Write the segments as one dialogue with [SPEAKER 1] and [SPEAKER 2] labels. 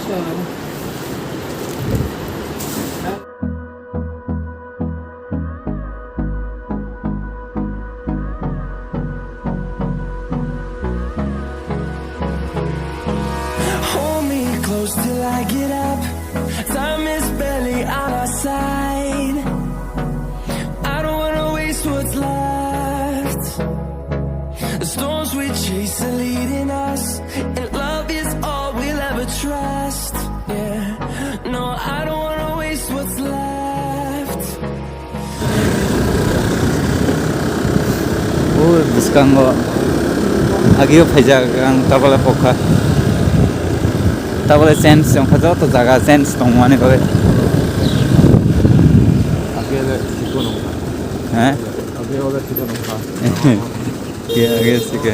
[SPEAKER 1] Hold me close till I get up. Time is barely on our side. I don't wanna waste what's left. The storms we chase are leading us, and love is all we'll ever trust. Yeah, no, I don't wanna waste what's left.
[SPEAKER 2] Buscan aquí fajagan tabla poka tabla sense yang fajar tu jaga sense tu mana kau?
[SPEAKER 3] Aquí ada chico no. Aquí ada chico no.
[SPEAKER 2] Ya, agak sih ke.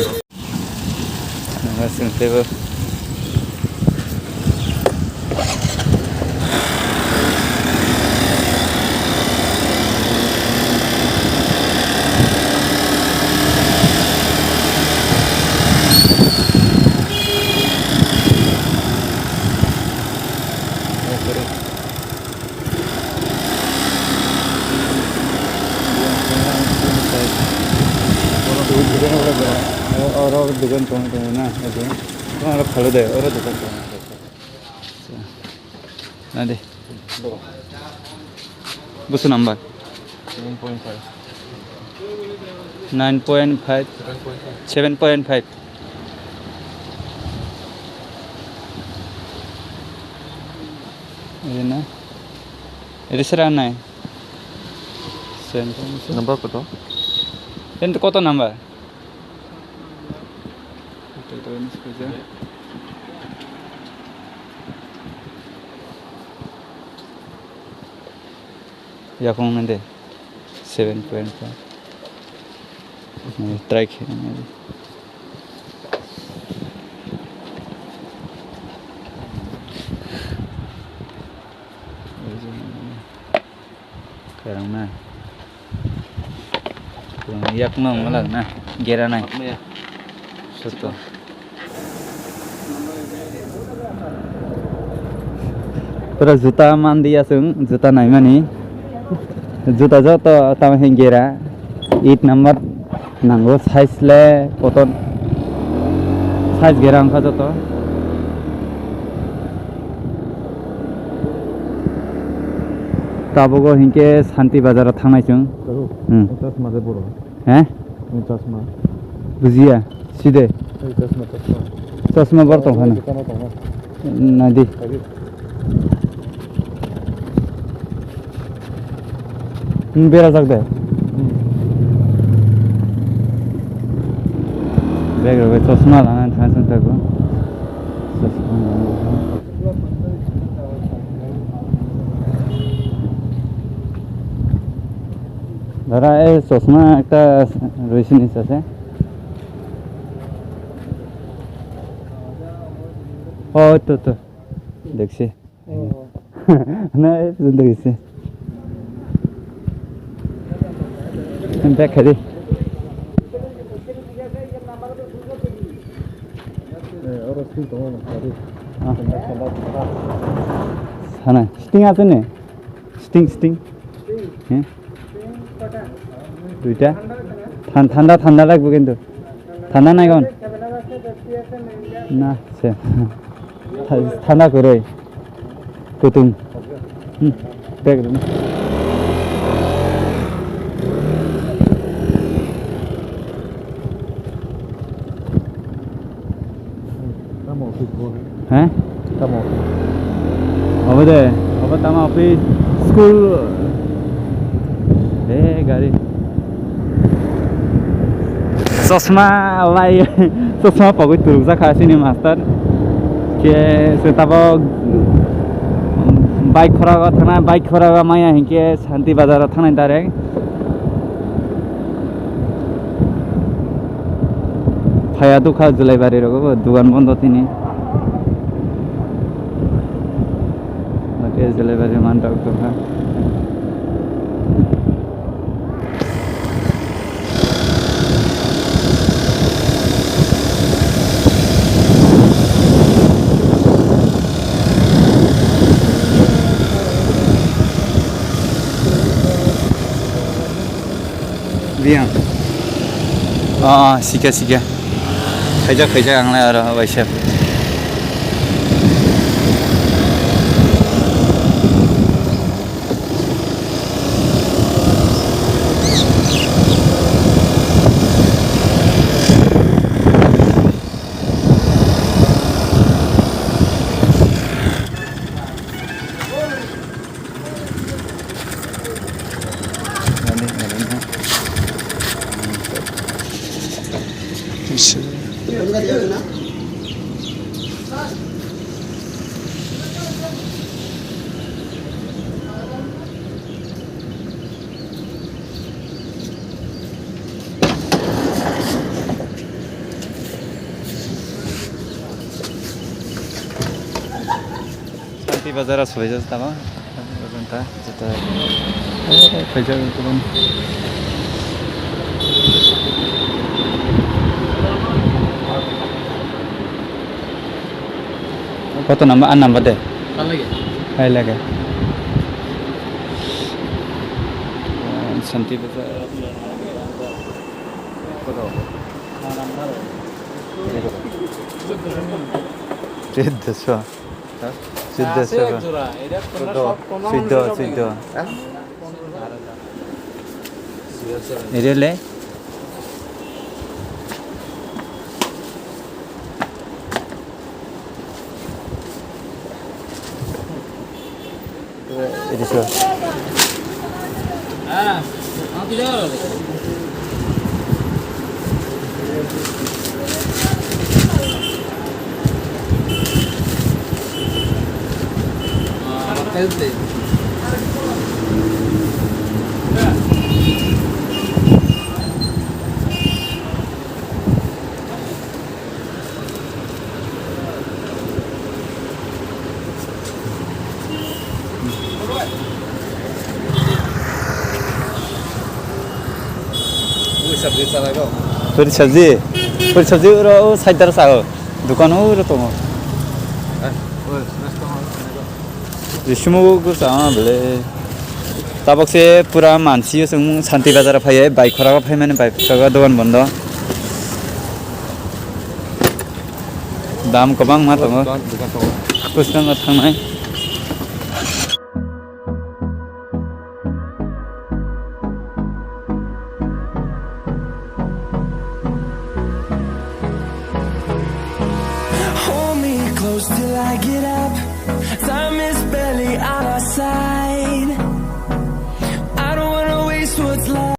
[SPEAKER 2] Masih tebel. और दुकान तो ना अभी और खालो दे और दुकान तो ना दे बस नंबर 9.5 7.5 ये ना ये सरा ना है
[SPEAKER 3] नंबर कतो
[SPEAKER 2] ये तो कतो नंबर या कौन है दे 7.5 ट्रैक है करंग ना yak nong malang na gera nai susto pura juta man dia sung juta nai mani juta jo to tam hen gera 8 number nango size le koton size gera angka jo to tabogo hinke Santi bazar thangnai chung
[SPEAKER 3] चश्मा दे बोलो
[SPEAKER 2] हैं
[SPEAKER 3] चश्मा
[SPEAKER 2] बुझिया सीधे
[SPEAKER 3] चश्मा
[SPEAKER 2] चश्मा बर्तन खाना नदी बेरा सकते बैग रहे चश्मा लाना था सुनता को धरा ए चश्मा एक रही निश्चय ओ तो देखिए ना जिंदगी से बैग खड़ी
[SPEAKER 3] और स्टिंग तो
[SPEAKER 2] है ना स्टिंग आते ने स्टिंग हैं दुईटा ठंडा ठंडा লাগবে কিন্তু ঠান্ডা নাই কোন না সে ঠান্ডা করে কুতুম দেখ हैं अब दे अब तमा ऑफिस स्कूल ए गाड़ी चश्मा लाई चश्मा पगै तुरुक जाखासिनो मास्टार के सेताबो बाइक खरागा थाना बाइक खरागा माया हिंके शान्ति बाजार थाना डाइरेक्ट फाया दुखा जुलाइबारी रगो दुकान बन्द तिनी मते जुलाइबारी मानटाक दुखा Siang. Sika. Khajak angla aro waisap. Santi bazar sudah jadi tama. Entah, kita. Kerja itu kan. কত নাম্বার আর নাম্বার দে ভাই লাগে শান্তি বাজার কত চোদ্দ এরিয়ালে Edition. पूरी सब्जी रो साइडर सा दुकान हो रो तुम रिश्मो को सा बोले तबक से पूरा मानसी संग शांति बाजार फाये बाइक खरा फाय माने बाइक का दुकान बंद दाम गोबां मा दङ कुछ दङ थांनाय
[SPEAKER 1] Till I get up, time is barely on our side. I don't wanna waste what's left.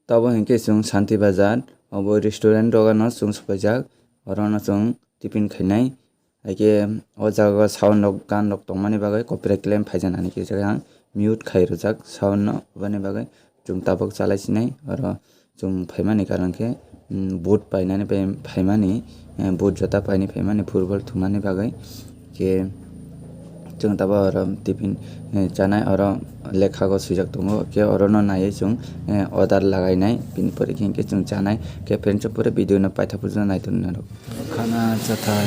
[SPEAKER 2] तब हिंके जों शांति बाजार अब रेस्टुरेंट दगानो जों सफायजाक अरनो जों टिफिन खायनाय आइके ओ जागा साउन्ड गान लक तंमानि बागै कपिराइट क्लेम फायजानानि के जागा म्यूट खायरजाक साउन्ड बने बागै जों ताबक चालायसिनाय आरो जों फायमानि कारणके बोट पाइनानि फायमानि बोट जता पाइनि फायमानि फुटबल थुमानि बागै के जों ताबा आरो टिफिन जानाय आरो लेखागो सुजाक दङ के अरनो नायै जों अर्डार लागायनाय बिनि परे के जों जानाय के फ्रेन्ड्स परे भिडियो न पाइथापुर जों नायथुन आरो खाना जाथाय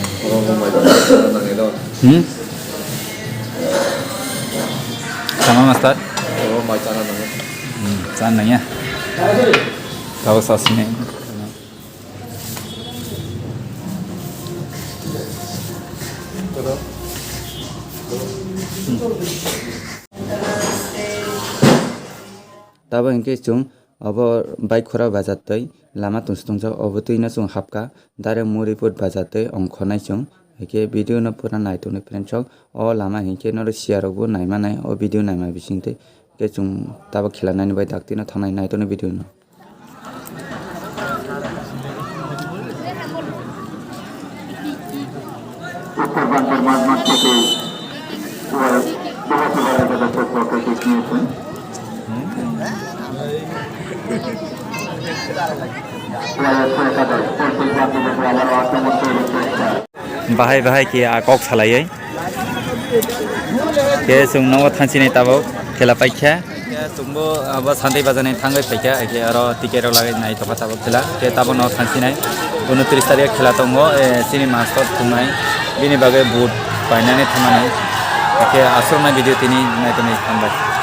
[SPEAKER 2] sama master mai chana nang ya tahu sasne तब इनके जों अब बाइक खरा बाजातै लामा तुंसतुंजा अब तैना जों हाबका दारे मुरिपुर बाजातै अंखनाय जों के भिडियो न पुरा नायथुने फ्रेन्ड्स अ लामा हिंके न सियारबो नायमानाय अ भिडियो नायमा बिसिंते के जों तब खेलानानि बाय दाक्तिना थानाय नायथुने भिडियो न बाहाय के आकक सालायै के जोंनाव थांसिनै ताबो खेला पाइखा जोंबो अब शान्ति बाजारनि थांगै पाइखा के आरो टिकेट लागाय नाय तफा ताबो खेला के ताबो न थांसिनै 29 तारिख खेला दङ सिनि मास्टर खुंनाय बिनि बागै बुट बायनानै थांनानै के आसरना भिडियो तिनि नायतनै थांबाय